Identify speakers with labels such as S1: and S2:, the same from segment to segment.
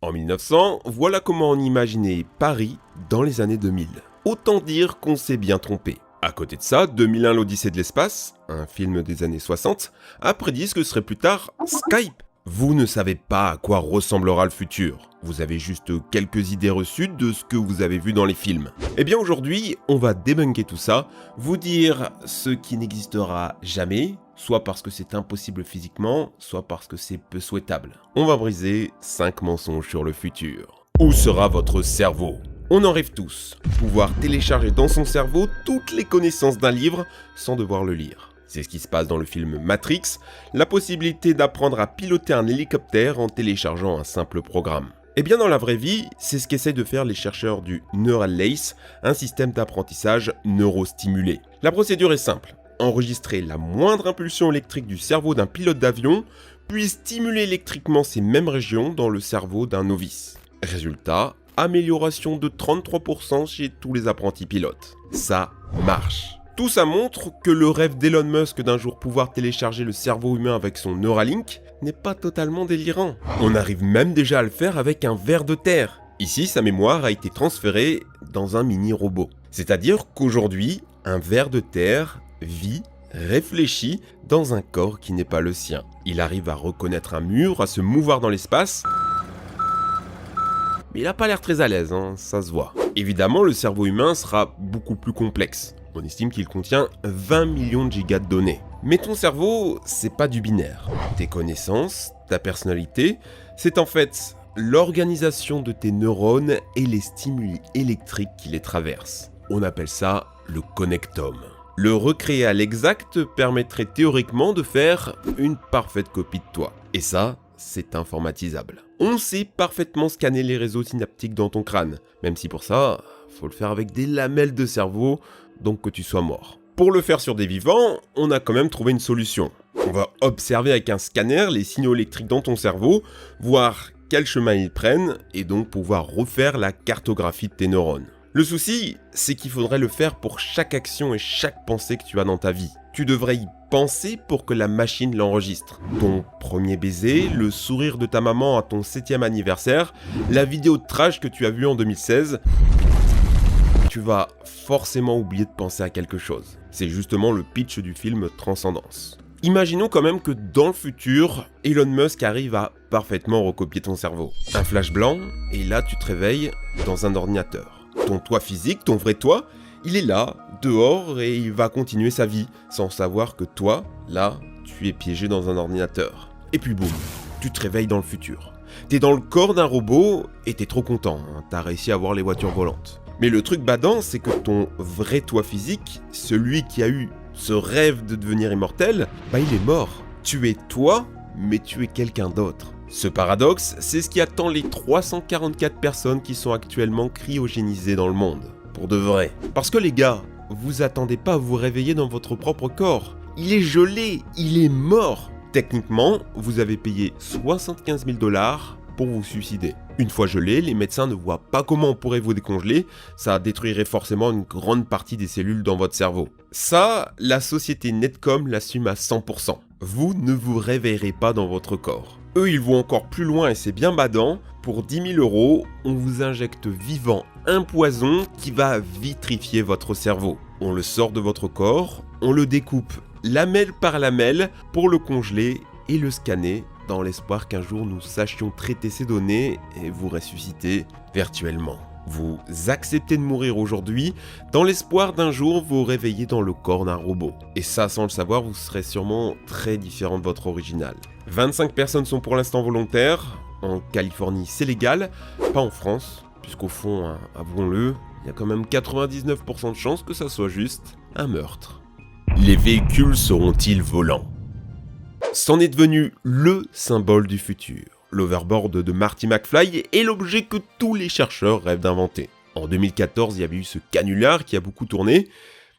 S1: En 1900, voilà comment on imaginait Paris dans les années 2000. Autant dire qu'on s'est bien trompé. À côté de ça, 2001 l'Odyssée de l'espace, un film des années 60, a prédit ce que serait plus tard Skype. Vous ne savez pas à quoi ressemblera le futur. Vous avez juste quelques idées reçues de ce que vous avez vu dans les films. Eh bien aujourd'hui, on va débunker tout ça, vous dire ce qui n'existera jamais, soit parce que c'est impossible physiquement, soit parce que c'est peu souhaitable. On va briser 5 mensonges sur le futur. Où sera votre cerveau ? On en rêve tous, pouvoir télécharger dans son cerveau toutes les connaissances d'un livre sans devoir le lire. C'est ce qui se passe dans le film Matrix, la possibilité d'apprendre à piloter un hélicoptère en téléchargeant un simple programme. Et bien dans la vraie vie, c'est ce qu'essayent de faire les chercheurs du Neural Lace, un système d'apprentissage neurostimulé. La procédure est simple, enregistrer la moindre impulsion électrique du cerveau d'un pilote d'avion, puis stimuler électriquement ces mêmes régions dans le cerveau d'un novice. Résultat, amélioration de 33% chez tous les apprentis pilotes. Ça marche. Tout ça montre que le rêve d'Elon Musk d'un jour pouvoir télécharger le cerveau humain avec son Neuralink n'est pas totalement délirant. On arrive même déjà à le faire avec un ver de terre. Ici, sa mémoire a été transférée dans un mini-robot. C'est-à-dire qu'aujourd'hui, un ver de terre vit, réfléchit dans un corps qui n'est pas le sien. Il arrive à reconnaître un mur, à se mouvoir dans l'espace. Mais il n'a pas l'air très à l'aise, ça se voit. Évidemment, le cerveau humain sera beaucoup plus complexe. On estime qu'il contient 20 millions de gigas de données. Mais ton cerveau, c'est pas du binaire. Tes connaissances, ta personnalité, c'est en fait l'organisation de tes neurones et les stimuli électriques qui les traversent. On appelle ça le connectome. Le recréer à l'exact permettrait théoriquement de faire une parfaite copie de toi. Et ça, c'est informatisable. On sait parfaitement scanner les réseaux synaptiques dans ton crâne, même si pour ça, faut le faire avec des lamelles de cerveau, donc que tu sois mort. Pour le faire sur des vivants, on a quand même trouvé une solution. On va observer avec un scanner les signaux électriques dans ton cerveau, voir quel chemin ils prennent, et donc pouvoir refaire la cartographie de tes neurones. Le souci, c'est qu'il faudrait le faire pour chaque action et chaque pensée que tu as dans ta vie. Tu devrais y penser pour que la machine l'enregistre. Ton premier baiser, le sourire de ta maman à ton 7e anniversaire, la vidéo de trash que tu as vue en 2016... tu vas forcément oublier de penser à quelque chose. C'est justement le pitch du film Transcendance. Imaginons quand même que dans le futur, Elon Musk arrive à parfaitement recopier ton cerveau. Un flash blanc, et là tu te réveilles dans un ordinateur. Ton toi physique, ton vrai toi, il est là, dehors, et il va continuer sa vie, sans savoir que toi, là, tu es piégé dans un ordinateur. Et puis boum, tu te réveilles dans le futur. T'es dans le corps d'un robot, et t'es trop content, t'as réussi à voir les voitures volantes. Mais le truc badant, c'est que ton vrai toi physique, celui qui a eu ce rêve de devenir immortel, il est mort. Tu es toi, mais tu es quelqu'un d'autre. Ce paradoxe, c'est ce qui attend les 344 personnes qui sont actuellement cryogénisées dans le monde. Pour de vrai. Parce que les gars, vous attendez pas à vous réveiller dans votre propre corps. Il est gelé, il est mort. Techniquement, vous avez payé 75 000 $ pour vous suicider. Une fois gelé, les médecins ne voient pas comment on pourrait vous décongeler, ça détruirait forcément une grande partie des cellules dans votre cerveau. Ça, la société Netcom l'assume à 100%. Vous ne vous réveillerez pas dans votre corps. Eux, ils vont encore plus loin et c'est bien badant. Pour 10 000 €, on vous injecte vivant un poison qui va vitrifier votre cerveau. On le sort de votre corps, on le découpe lamelle par lamelle pour le congeler et le scanner dans l'espoir qu'un jour nous sachions traiter ces données et vous ressusciter virtuellement. Vous acceptez de mourir aujourd'hui dans l'espoir d'un jour vous réveiller dans le corps d'un robot. Et ça, sans le savoir, vous serez sûrement très différent de votre original. 25 personnes sont pour l'instant volontaires. En Californie, c'est légal, pas en France, puisqu'au fond, avouons-le, il y a quand même 99% de chances que ça soit juste un meurtre. Les véhicules seront-ils volants ? C'en est devenu le symbole du futur. L'overboard de Marty McFly est l'objet que tous les chercheurs rêvent d'inventer. En 2014, il y avait eu ce canular qui a beaucoup tourné,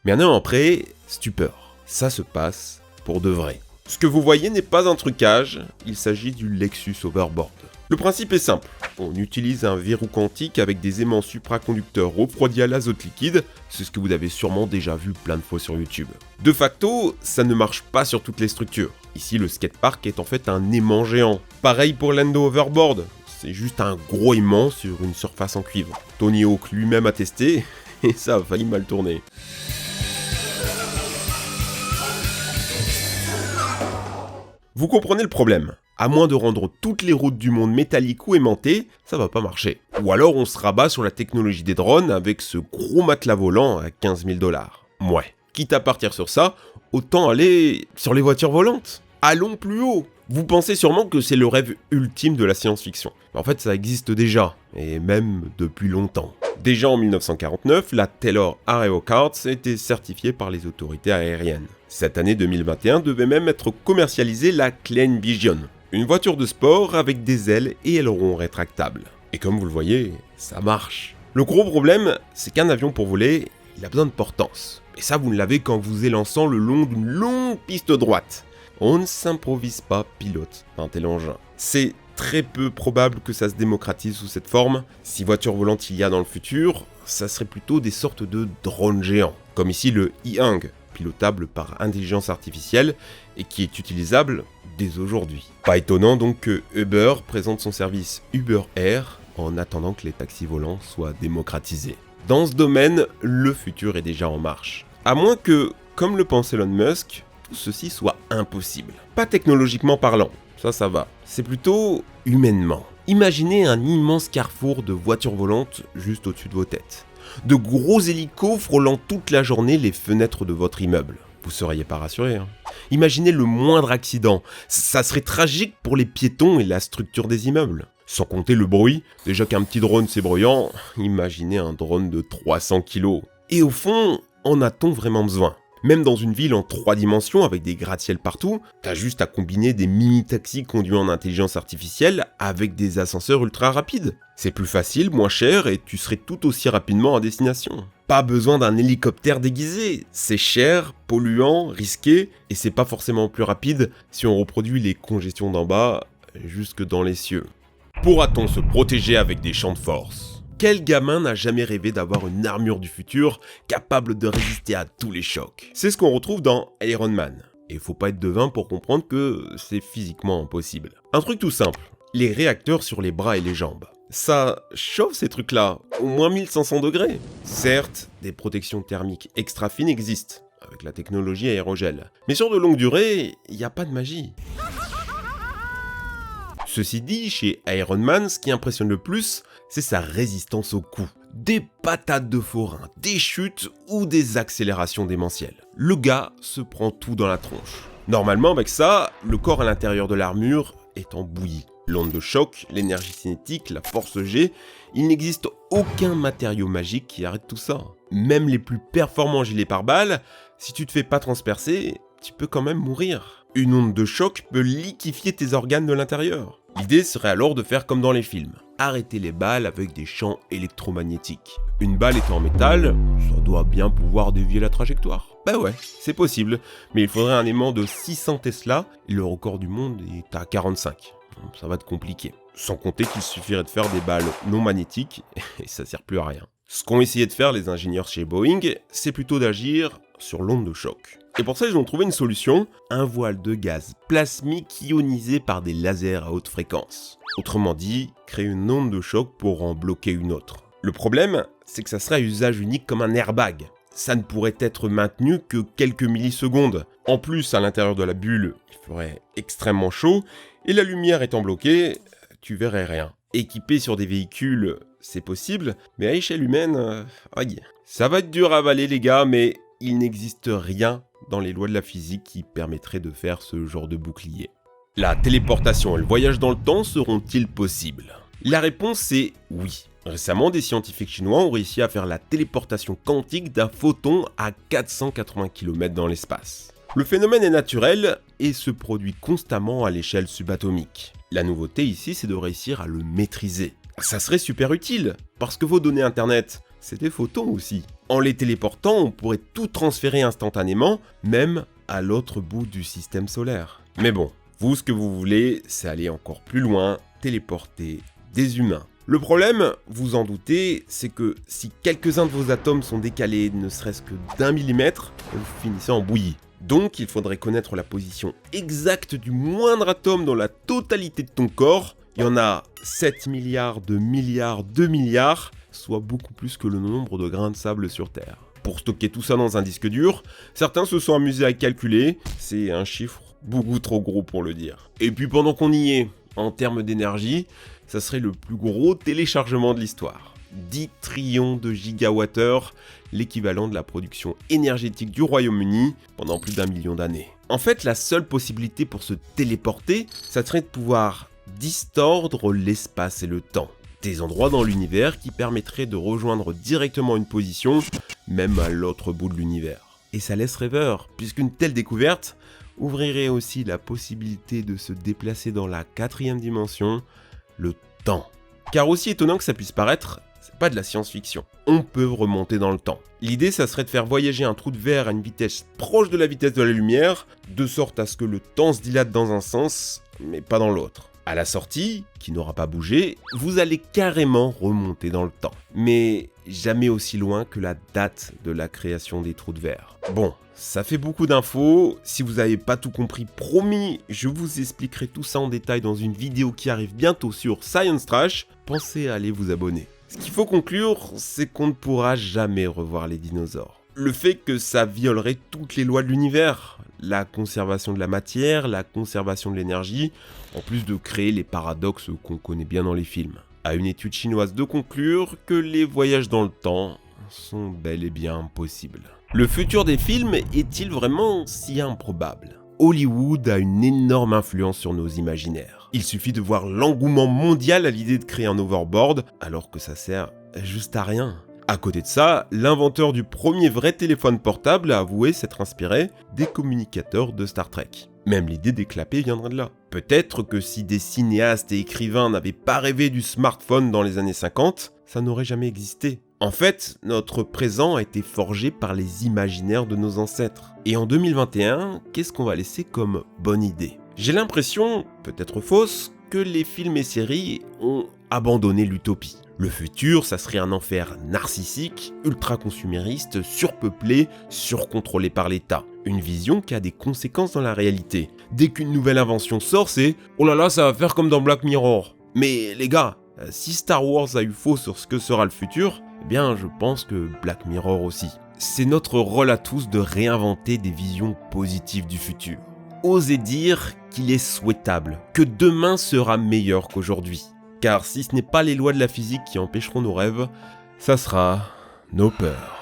S1: mais un an après, stupeur. Ça se passe pour de vrai. Ce que vous voyez n'est pas un trucage, il s'agit du Lexus Overboard. Le principe est simple, on utilise un verrou quantique avec des aimants supraconducteurs refroidis à l'azote liquide, c'est ce que vous avez sûrement déjà vu plein de fois sur YouTube. De facto, ça ne marche pas sur toutes les structures. Ici, le skatepark est en fait un aimant géant. Pareil pour l'Endo Overboard, c'est juste un gros aimant sur une surface en cuivre. Tony Hawk lui-même a testé, et ça a failli mal tourner. Vous comprenez le problème. À moins de rendre toutes les routes du monde métalliques ou aimantées, ça va pas marcher. Ou alors on se rabat sur la technologie des drones avec ce gros matelas volant à 15 000 $. Ouais. Quitte à partir sur ça, autant aller sur les voitures volantes. Allons plus haut. Vous pensez sûrement que c'est le rêve ultime de la science-fiction. En fait, ça existe déjà, et même depuis longtemps. Déjà en 1949, la Taylor Aero Carts était certifiée par les autorités aériennes. Cette année 2021 devait même être commercialisée la Klein Vision, une voiture de sport avec des ailes et ailerons rétractables. Et comme vous le voyez, ça marche. Le gros problème, c'est qu'un avion pour voler, il a besoin de portance. Et ça, vous ne l'avez qu'en vous élançant le long d'une longue piste droite. On ne s'improvise pas pilote d'un tel engin. C'est très peu probable que ça se démocratise sous cette forme. Si voiture volante il y a dans le futur, ça serait plutôt des sortes de drones géants. Comme ici le E-Hung, pilotable par intelligence artificielle et qui est utilisable dès aujourd'hui. Pas étonnant donc que Uber présente son service Uber Air en attendant que les taxis volants soient démocratisés. Dans ce domaine, le futur est déjà en marche. À moins que, comme le pense Elon Musk, tout ceci soit impossible. Pas technologiquement parlant, ça va. C'est plutôt humainement. Imaginez un immense carrefour de voitures volantes juste au-dessus de vos têtes. De gros hélicos frôlant toute la journée les fenêtres de votre immeuble. Vous seriez pas rassuré, hein. Imaginez le moindre accident. Ça serait tragique pour les piétons et la structure des immeubles. Sans compter le bruit. Déjà qu'un petit drone c'est bruyant, imaginez un drone de 300 kg. Et au fond, en a-t-on vraiment besoin ? Même dans une ville en 3 dimensions avec des gratte-ciel partout, t'as juste à combiner des mini-taxis conduits en intelligence artificielle avec des ascenseurs ultra rapides. C'est plus facile, moins cher et tu serais tout aussi rapidement à destination. Pas besoin d'un hélicoptère déguisé, c'est cher, polluant, risqué et c'est pas forcément plus rapide si on reproduit les congestions d'en bas jusque dans les cieux. Pourra-t-on se protéger avec des champs de force ? Quel gamin n'a jamais rêvé d'avoir une armure du futur capable de résister à tous les chocs ? C'est ce qu'on retrouve dans Iron Man. Et faut pas être devin pour comprendre que c'est physiquement impossible. Un truc tout simple, les réacteurs sur les bras et les jambes. Ça chauffe ces trucs-là, au moins 1500 degrés. Certes, des protections thermiques extra fines existent, avec la technologie aérogel. Mais sur de longue durée, il n'y a pas de magie. Ceci dit, chez Iron Man, ce qui impressionne le plus, c'est sa résistance aux coups. Des patates de forain, des chutes ou des accélérations démentielles. Le gars se prend tout dans la tronche. Normalement, avec ça, le corps à l'intérieur de l'armure est en bouillie. L'onde de choc, l'énergie cinétique, la force G, il n'existe aucun matériau magique qui arrête tout ça. Même les plus performants gilets pare-balles, si tu te fais pas transpercer, tu peux quand même mourir. Une onde de choc peut liquéfier tes organes de l'intérieur. L'idée serait alors de faire comme dans les films, arrêter les balles avec des champs électromagnétiques. Une balle étant en métal, ça doit bien pouvoir dévier la trajectoire. Bah ouais, c'est possible, mais il faudrait un aimant de 600 Tesla et le record du monde est à 45. Ça va être compliqué. Sans compter qu'il suffirait de faire des balles non magnétiques et ça sert plus à rien. Ce qu'ont essayé de faire les ingénieurs chez Boeing, c'est plutôt d'agir sur l'onde de choc. Et pour ça, ils ont trouvé une solution, un voile de gaz plasmique ionisé par des lasers à haute fréquence. Autrement dit, créer une onde de choc pour en bloquer une autre. Le problème, c'est que ça serait à usage unique comme un airbag. Ça ne pourrait être maintenu que quelques millisecondes. En plus, à l'intérieur de la bulle, il ferait extrêmement chaud, et la lumière étant bloquée, tu verrais rien. Équipé sur des véhicules, c'est possible, mais à échelle humaine, aïe. Ça va être dur à avaler les gars, mais il n'existe rien dans les lois de la physique qui permettrait de faire ce genre de bouclier. La téléportation et le voyage dans le temps seront-ils possibles ? La réponse est oui. Récemment, des scientifiques chinois ont réussi à faire la téléportation quantique d'un photon à 480 km dans l'espace. Le phénomène est naturel et se produit constamment à l'échelle subatomique. La nouveauté ici, c'est de réussir à le maîtriser. Ça serait super utile, parce que vos données internet, c'est des photons aussi. En les téléportant, on pourrait tout transférer instantanément, même à l'autre bout du système solaire. Mais bon, vous, ce que vous voulez, c'est aller encore plus loin, téléporter des humains. Le problème, vous en doutez, c'est que si quelques-uns de vos atomes sont décalés ne serait-ce que d'1 millimètre, vous finissez en bouillie. Donc il faudrait connaître la position exacte du moindre atome dans la totalité de ton corps, Il y en a 7 milliards de milliards de milliards, soit beaucoup plus que le nombre de grains de sable sur Terre. Pour stocker tout ça dans un disque dur, certains se sont amusés à calculer, c'est un chiffre beaucoup trop gros pour le dire. Et puis pendant qu'on y est, en termes d'énergie, ça serait le plus gros téléchargement de l'histoire. 10 trillions de gigawattheures, l'équivalent de la production énergétique du Royaume-Uni pendant plus d'1 million d'années. En fait, la seule possibilité pour se téléporter, ça serait de pouvoir distordre l'espace et le temps. Des endroits dans l'univers qui permettraient de rejoindre directement une position, même à l'autre bout de l'univers. Et ça laisse rêveur, puisqu'une telle découverte ouvrirait aussi la possibilité de se déplacer dans la 4e dimension, le temps. Car aussi étonnant que ça puisse paraître, c'est pas de la science-fiction. On peut remonter dans le temps. L'idée, ça serait de faire voyager un trou de verre à une vitesse proche de la vitesse de la lumière, de sorte à ce que le temps se dilate dans un sens, mais pas dans l'autre. À la sortie, qui n'aura pas bougé, vous allez carrément remonter dans le temps. Mais jamais aussi loin que la date de la création des trous de verre. Bon, ça fait beaucoup d'infos. Si vous n'avez pas tout compris, promis, je vous expliquerai tout ça en détail dans une vidéo qui arrive bientôt sur Science Trash. Pensez à aller vous abonner. Ce qu'il faut conclure, c'est qu'on ne pourra jamais revoir les dinosaures. Le fait que ça violerait toutes les lois de l'univers, la conservation de la matière, la conservation de l'énergie, en plus de créer les paradoxes qu'on connaît bien dans les films. À une étude chinoise de conclure que les voyages dans le temps sont bel et bien possibles. Le futur des films est-il vraiment si improbable ? Hollywood a une énorme influence sur nos imaginaires. Il suffit de voir l'engouement mondial à l'idée de créer un overboard, alors que ça sert juste à rien. À côté de ça, l'inventeur du premier vrai téléphone portable a avoué s'être inspiré des communicateurs de Star Trek. Même l'idée des clapets viendrait de là. Peut-être que si des cinéastes et écrivains n'avaient pas rêvé du smartphone dans les années 50, ça n'aurait jamais existé. En fait, notre présent a été forgé par les imaginaires de nos ancêtres. Et en 2021, qu'est-ce qu'on va laisser comme bonne idée ? J'ai l'impression, peut-être fausse, que les films et séries ont abandonné l'utopie. Le futur, ça serait un enfer narcissique, ultra-consumériste, surpeuplé, surcontrôlé par l'État. Une vision qui a des conséquences dans la réalité. Dès qu'une nouvelle invention sort, c'est « Oh là là, ça va faire comme dans Black Mirror ». Mais les gars, si Star Wars a eu faux sur ce que sera le futur, eh bien je pense que Black Mirror aussi. C'est notre rôle à tous de réinventer des visions positives du futur. Osez dire qu'il est souhaitable, que demain sera meilleur qu'aujourd'hui. Car si ce n'est pas les lois de la physique qui empêcheront nos rêves, ça sera nos peurs.